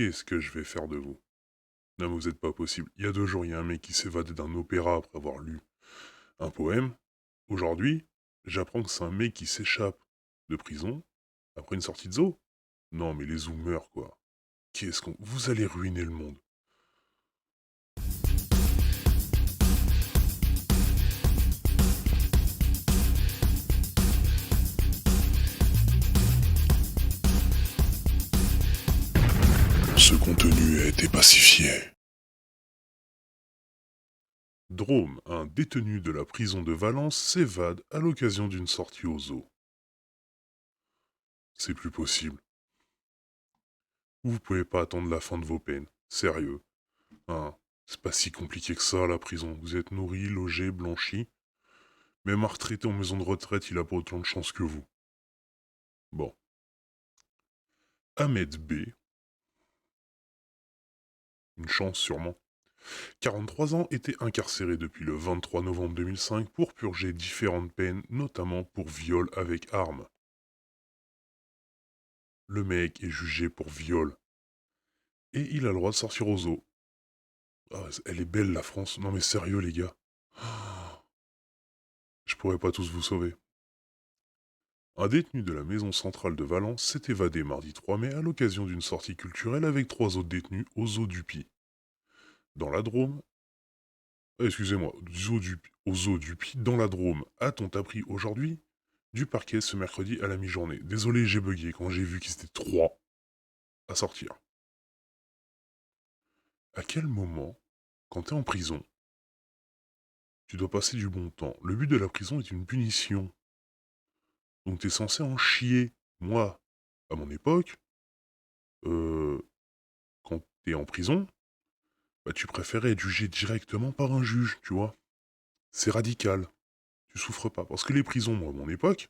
Qu'est-ce que je vais faire de vous? Non, mais vous êtes pas possible. Il y a 2 jours, il y a un mec qui s'évadait d'un opéra après avoir lu un poème. Aujourd'hui, j'apprends que c'est un mec qui s'échappe de prison après une sortie de zoo. Non, mais les zoomers, quoi. Qu'est-ce qu'on... Vous allez ruiner le monde. Ce contenu a été pacifié. Drôme, un détenu de la prison de Valence, s'évade à l'occasion d'une sortie au zoo. C'est plus possible. Vous pouvez pas attendre la fin de vos peines. Sérieux. Hein, c'est pas si compliqué que ça, la prison. Vous êtes nourri, logé, blanchi. Même un retraité en maison de retraite, il a pas autant de chance que vous. Bon. Ahmed B, une chance sûrement, 43 ans, était incarcéré depuis le 23 novembre 2005 pour purger différentes peines, notamment pour viol avec arme. Le mec est jugé pour viol. Et il a le droit de sortir aux eaux. Ah, elle est belle la France. Non mais sérieux les gars. Ah, je pourrais pas tous vous sauver. Un détenu de la maison centrale de Valence s'est évadé mardi 3 mai à l'occasion d'une sortie culturelle avec 3 autres détenus au zoo du Puy. Dans la Drôme, excusez-moi, au zoo du Puy, dans la Drôme, a-t-on appris aujourd'hui du parquet ce mercredi à la mi-journée. Désolé, j'ai bugué quand j'ai vu qu'ils étaient 3 à sortir. À quel moment, quand t'es en prison, tu dois passer du bon temps? Le but de la prison est une punition. Donc t'es censé en chier. Moi, à mon époque, euh, quand t'es en prison, bah tu préférais être jugé directement par un juge, tu vois. C'est radical. Tu souffres pas. Parce que les prisons, moi, à mon époque,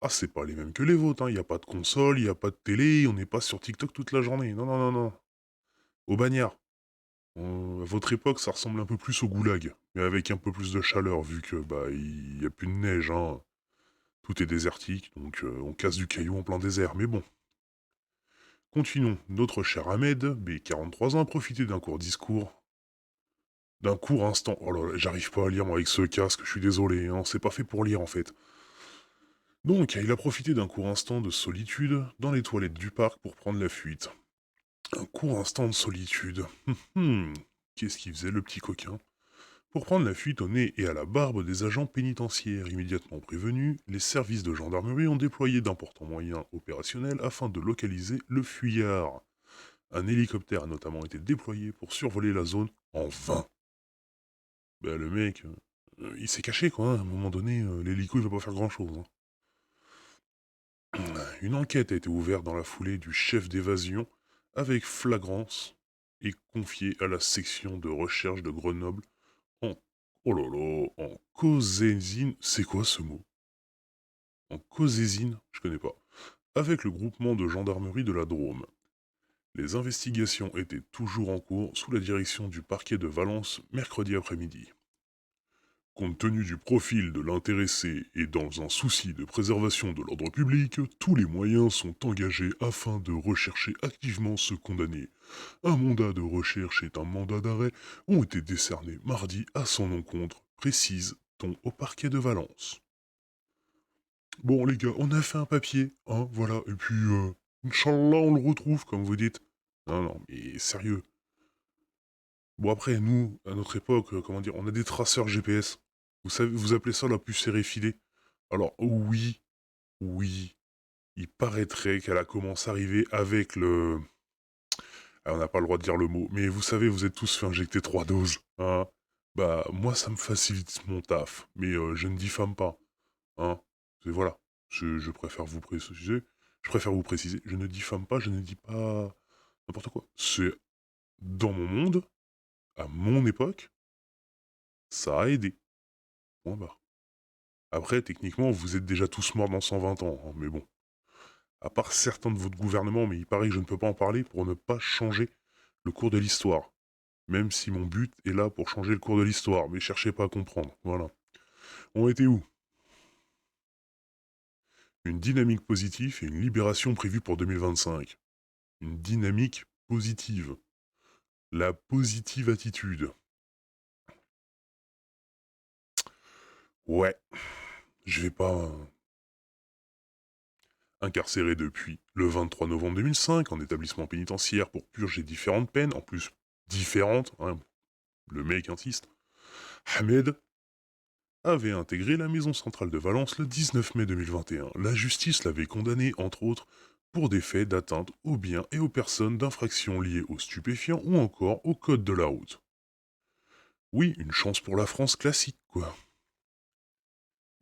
ah, c'est pas les mêmes que les vôtres, hein. Y a pas de console, y a pas de télé, on n'est pas sur TikTok toute la journée. Non, non, non, non. Au bagnard. À votre époque, ça ressemble un peu plus au goulag. Mais avec un peu plus de chaleur, vu que, bah, il y a plus de neige, hein. Tout est désertique, donc on casse du caillou en plein désert. Mais bon. Continuons. Notre cher Ahmed, B, 43 ans, a profité d'un court discours. D'un court instant. Oh là là, j'arrive pas à lire moi avec ce casque, je suis désolé, hein, c'est pas fait pour lire en fait. Donc, il a profité d'un court instant de solitude dans les toilettes du parc pour prendre la fuite. Un court instant de solitude. Qu'est-ce qu'il faisait le petit coquin? Pour prendre la fuite au nez et à la barbe des agents pénitentiaires immédiatement prévenus, les services de gendarmerie ont déployé d'importants moyens opérationnels afin de localiser le fuyard. Un hélicoptère a notamment été déployé pour survoler la zone en vain. Ben le mec, il s'est caché quoi, hein. À un moment donné, l'hélico il va pas faire grand chose. Une enquête a été ouverte dans la foulée du chef d'évasion avec flagrance et confiée à la section de recherche de Grenoble en... Oh là là, en causésine... C'est quoi ce mot? En causésine? Je connais pas. Avec le groupement de gendarmerie de la Drôme. Les investigations étaient toujours en cours sous la direction du parquet de Valence mercredi après-midi. Compte tenu du profil de l'intéressé et dans un souci de préservation de l'ordre public, tous les moyens sont engagés afin de rechercher activement ce condamné. Un mandat de recherche et un mandat d'arrêt ont été décernés mardi à son encontre, précise-t-on au parquet de Valence. Bon les gars, on a fait un papier, hein, voilà, et puis Inch'Allah on le retrouve, comme vous dites. Non, non, mais sérieux. Bon après, nous, à notre époque, comment dire, on a des traceurs GPS. Vous savez, vous appelez ça la puce RFID. Alors oui, oui, il paraîtrait qu'elle a commencé à arriver avec le... Ah, on n'a pas le droit de dire le mot, mais vous savez, vous êtes tous fait injecter 3 doses, hein. Bah, moi, ça me facilite mon taf, mais je ne diffame pas, hein. C'est voilà, je préfère vous préciser, je ne diffame pas, je ne dis pas n'importe quoi. C'est dans mon monde, à mon époque, ça a aidé. Point barre. Après, techniquement, vous êtes déjà tous morts dans 120 ans, hein, mais bon. À part certains de votre gouvernement, mais il paraît que je ne peux pas en parler pour ne pas changer le cours de l'histoire. Même si mon but est là pour changer le cours de l'histoire, mais cherchez pas à comprendre, voilà. On était où? Une dynamique positive et une libération prévue pour 2025. Une dynamique positive. La positive attitude. Ouais, je vais pas incarcéré depuis le 23 novembre 2005 en établissement pénitentiaire pour purger différentes peines, en plus différentes, hein, le mec insiste. Ahmed avait intégré la maison centrale de Valence le 19 mai 2021. La justice l'avait condamné, entre autres, pour des faits d'atteinte aux biens et aux personnes d'infractions liées aux stupéfiants ou encore au code de la route. Oui, une chance pour la France classique, quoi.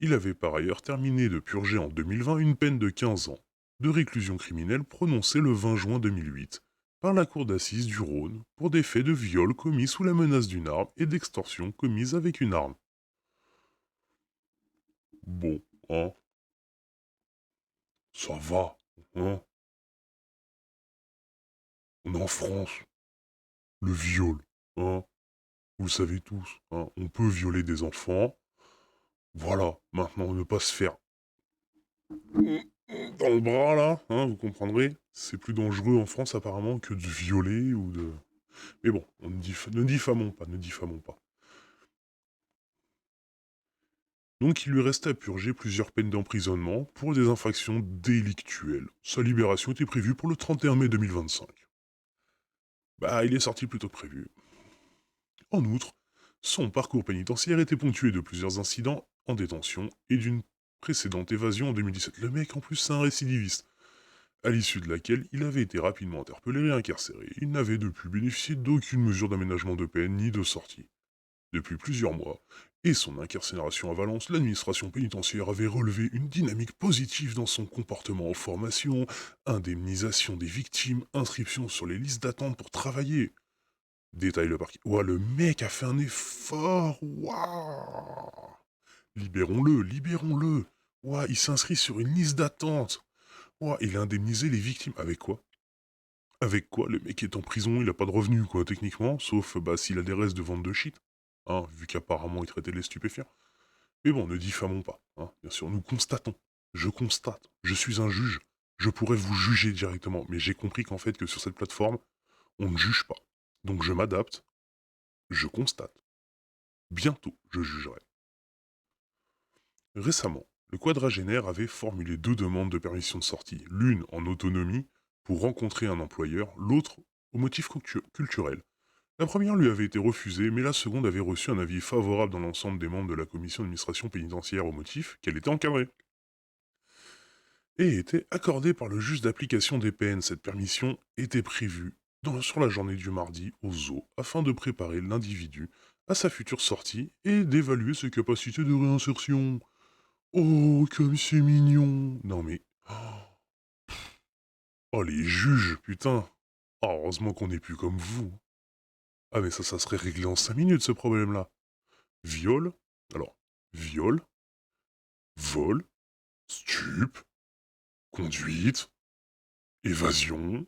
Il avait par ailleurs terminé de purger en 2020 une peine de 15 ans de réclusion criminelle prononcée le 20 juin 2008 par la cour d'assises du Rhône pour des faits de viol commis sous la menace d'une arme et d'extorsion commise avec une arme. Bon, hein, ça va, hein. On est en France, le viol, hein. Vous le savez tous, hein. On peut violer des enfants. Voilà, maintenant ne pas se faire dans le bras là, hein, vous comprendrez. C'est plus dangereux en France apparemment que de violer ou de... Mais bon, ne diffamons pas, ne diffamons pas. Donc il lui restait à purger plusieurs peines d'emprisonnement pour des infractions délictuelles. Sa libération était prévue pour le 31 mai 2025. Bah, il est sorti plus tôt que prévu. En outre, son parcours pénitentiaire était ponctué de plusieurs incidents en détention et d'une précédente évasion en 2017. Le mec, en plus, c'est un récidiviste, à l'issue de laquelle il avait été rapidement interpellé et incarcéré. Il n'avait depuis bénéficié d'aucune mesure d'aménagement de peine ni de sortie. Depuis plusieurs mois, et son incarcération à Valence, l'administration pénitentiaire avait relevé une dynamique positive dans son comportement en formation, indemnisation des victimes, inscription sur les listes d'attente pour travailler. Détaille le parquet. Ouah, le mec a fait un effort. Waouh. Libérons-le, libérons-le. Ouah, il s'inscrit sur une liste d'attente. Ouah, il a indemnisé les victimes. Avec quoi? Avec quoi? Le mec est en prison, il a pas de revenus, quoi, techniquement, sauf bah s'il a des restes de vente de shit. Hein, vu qu'apparemment il traitait les stupéfiants. Mais bon, ne diffamons pas, hein. Bien sûr, nous constatons. Je constate. Je suis un juge. Je pourrais vous juger directement, mais j'ai compris qu'en fait que sur cette plateforme, on ne juge pas. Donc je m'adapte, je constate. Bientôt, je jugerai. Récemment, le quadragénaire avait formulé deux demandes de permission de sortie, l'une en autonomie pour rencontrer un employeur, l'autre au motif culturel. La première lui avait été refusée, mais la seconde avait reçu un avis favorable dans l'ensemble des membres de la commission d'administration pénitentiaire au motif qu'elle était encadrée. Et était accordée par le juge d'application des peines. Cette permission était prévue sur la journée du mardi au zoo, afin de préparer l'individu à sa future sortie et d'évaluer ses capacités de réinsertion. Oh, comme c'est mignon. Non mais... Oh, les juges, putain. Oh, heureusement qu'on n'est plus comme vous. Ah mais ça serait réglé en 5 minutes ce problème-là. Viol, alors, viol, vol, stup, conduite, évasion,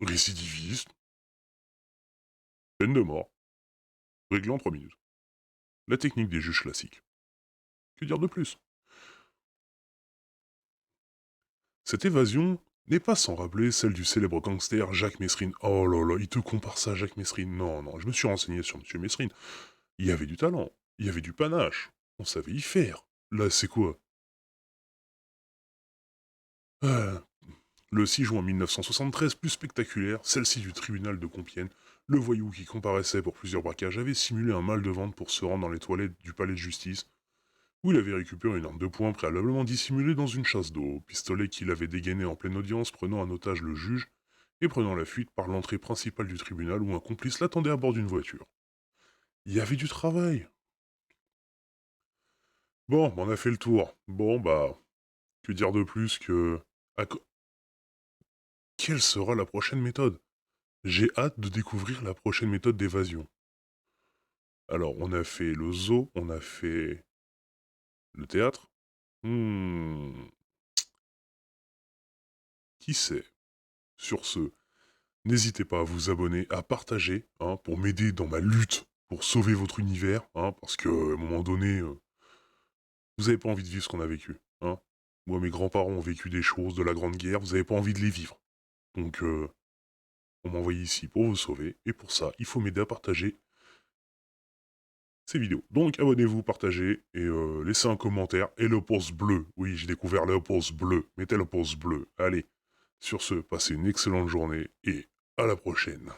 récidiviste, peine de mort, réglé en 3 minutes. La technique des juges classiques. Que dire de plus? Cette évasion n'est pas sans rappeler celle du célèbre gangster Jacques Messrine. Oh là là, il te compare ça à Jacques Messrine. Non, non, je me suis renseigné sur M. Messrine. Il y avait du talent, il y avait du panache, on savait y faire. Là, c'est quoi? Ah, le 6 juin 1973, plus spectaculaire, celle-ci du tribunal de Compiègne, le voyou qui comparaissait pour plusieurs braquages avait simulé un mal de ventre pour se rendre dans les toilettes du palais de justice, où il avait récupéré une arme de poing préalablement dissimulée dans une chasse d'eau, pistolet qu'il avait dégainé en pleine audience, prenant en otage le juge et prenant la fuite par l'entrée principale du tribunal où un complice l'attendait à bord d'une voiture. Il y avait du travail. Bon, on a fait le tour. Bon, bah, que dire de plus que... à co- Quelle sera la prochaine méthode? J'ai hâte de découvrir la prochaine méthode d'évasion. Alors, on a fait le zoo, on a fait le théâtre. Hmm, qui sait? Sur ce, n'hésitez pas à vous abonner, à partager, hein, pour m'aider dans ma lutte pour sauver votre univers, hein, parce qu'à un moment donné, vous avez pas envie de vivre ce qu'on a vécu, hein. Moi, mes grands-parents ont vécu des choses de la Grande Guerre, vous avez pas envie de les vivre. Donc, On m'a envoyé ici pour vous sauver, et pour ça, il faut m'aider à partager ces vidéos. Donc abonnez-vous, partagez, et laissez un commentaire, et le pouce bleu. Oui, j'ai découvert le pouce bleu. Mettez le pouce bleu. Allez, sur ce, passez une excellente journée, et à la prochaine.